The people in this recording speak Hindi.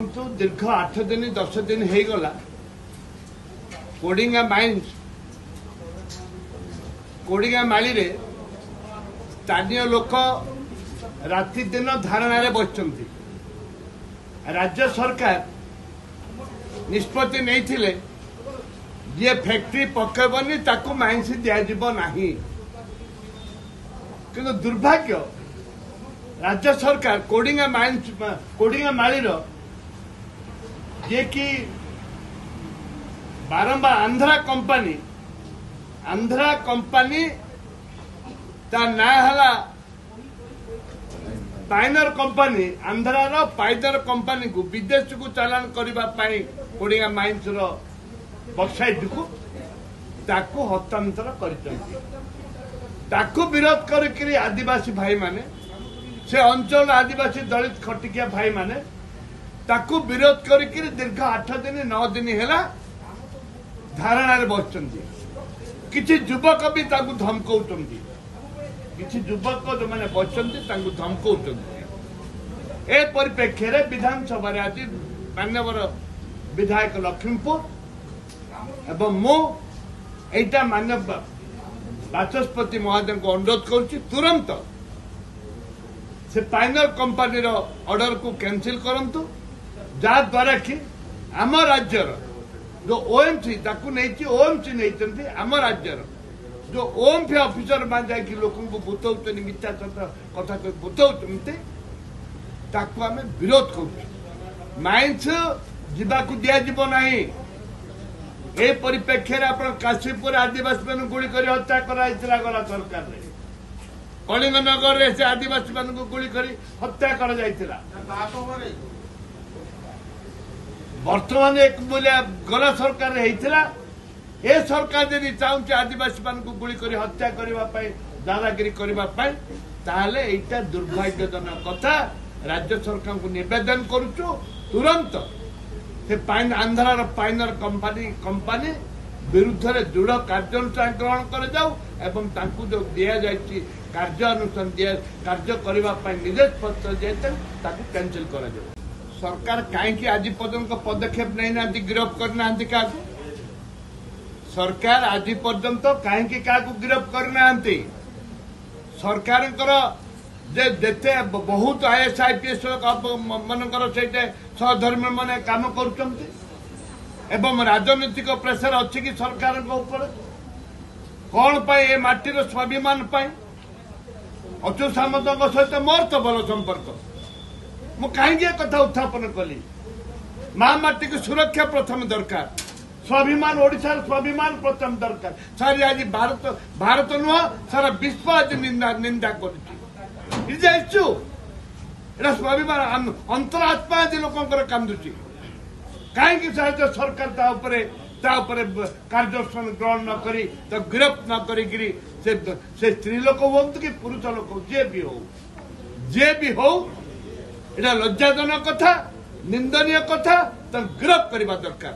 तो दीर्घ 8 दिन 10 दिन हो गला कोडिंगा माली रे स्थानीय लोक राति दिन धारणा बसचंती। राज्य सरकार निष्पत्ति नहीं जे फैक्ट्री पकेबनी ताकू माइंस दिज्व नहीं किंतु दुर्भाग्य राज्य सरकार कोडिंगा माली जे कि बारंबार आंध्रा कंपनी ता ना हला पाइनर कंपनी आंध्रार पाइनर कंपनी को विदेश को चालान करने कोडिंगा माइंस वेबसाइट को ताकू हस्तांतर कर विरोध कर आदिवासी भाई माने से अंचल आदिवासी दलित खटिकिया भाई माने ताकू विरोध कर दीर्घ 8 दिन 9 दिन है धारणा बसचंती। किछि युवक भी धमकाउचंती, किछि युवक जो मैंने बसचंती धमकाउचंती। ए परिप्रेक्षी रे विधानसभा रे आज माननीय विधायक लक्ष्मीपुर एवं मु एटा माननीय बाचस्पति महोदय को अनुरोध करुच्ची तुरंत से पाइनर कंपनी ऑर्डर को कैंसिल करंतु जहाँ द्वारा कि आम राज्यर जो ओएमसी ताकू नहीं ओएमसी नहीं आम राज्यर जो ओएमसी ऑफिसर मान जाकि लोक बुतौन मिथ्या कथा बुतौन ताकू आम विरोध कर माइंस जावाक दिज्व नहीं। ए परिप्रेक्षी आप काशीपुर आदिवासी मान गुड़ी कर हत्या कराई गला सरकार रे कलिंगनगर रे से आदिवासी मान गुड़ी कर हत्या कर जाइतिला। वर्तमान एक मूल्य गला सरकार ए सरकार यदि चाहूँ आदिवासी मान गुड़ी कर हत्या करने दादागिरी करने एटा दुर्भाग्यजनक कथा। राज्य सरकार को निवेदन करुचु तुरंत से आंध्रार पाइनर कंपनी विरुद्ध रे दृढ़ कार्यानुष्ठान ग्रहण कर जाऊ एवं तांकु जो दिया जायछि कार्यानुष्ठान कार्य करने निर्देश पत्र दिया कैंसिल कर जाऊ। सरकार कहीं आज पर्यंत पदक्षेप नहीं ना गिरफ्त करना क्या सरकार आज पर्यंत कहीं क्या गिरफ्त करना सरकार जेते बहुत आईएएस आईपीएस मनकर सहधर्मी मैंने काम कर राजनीतिक प्रेसर अच्छी कि सरकार ऊपर कौन पाए ए माटीर स्वाभिमान पाए अच्युत सामंत सहित मोर तो भल संपर्क मु कहीं कथा उत्थापन कली महामाटी की सुरक्षा प्रथम दरकार स्वाभिमान ओडिशार स्वाभिमान प्रथम दरकार सारी आज भारत नुह सारा विश्व आज निंदा कर स्वाभिमान अंतरात्मा आज लोकंर कांदुची कहीं सरकार कार्यानुष्ठान ग्रहण न करी तो गिरफ्त न करी से स्त्री लोक हूँ कि पुरुष लोक जे भी हो एटा लज्जाजनक कथा निंदनीय कथा गिरफ्त करने दरकार।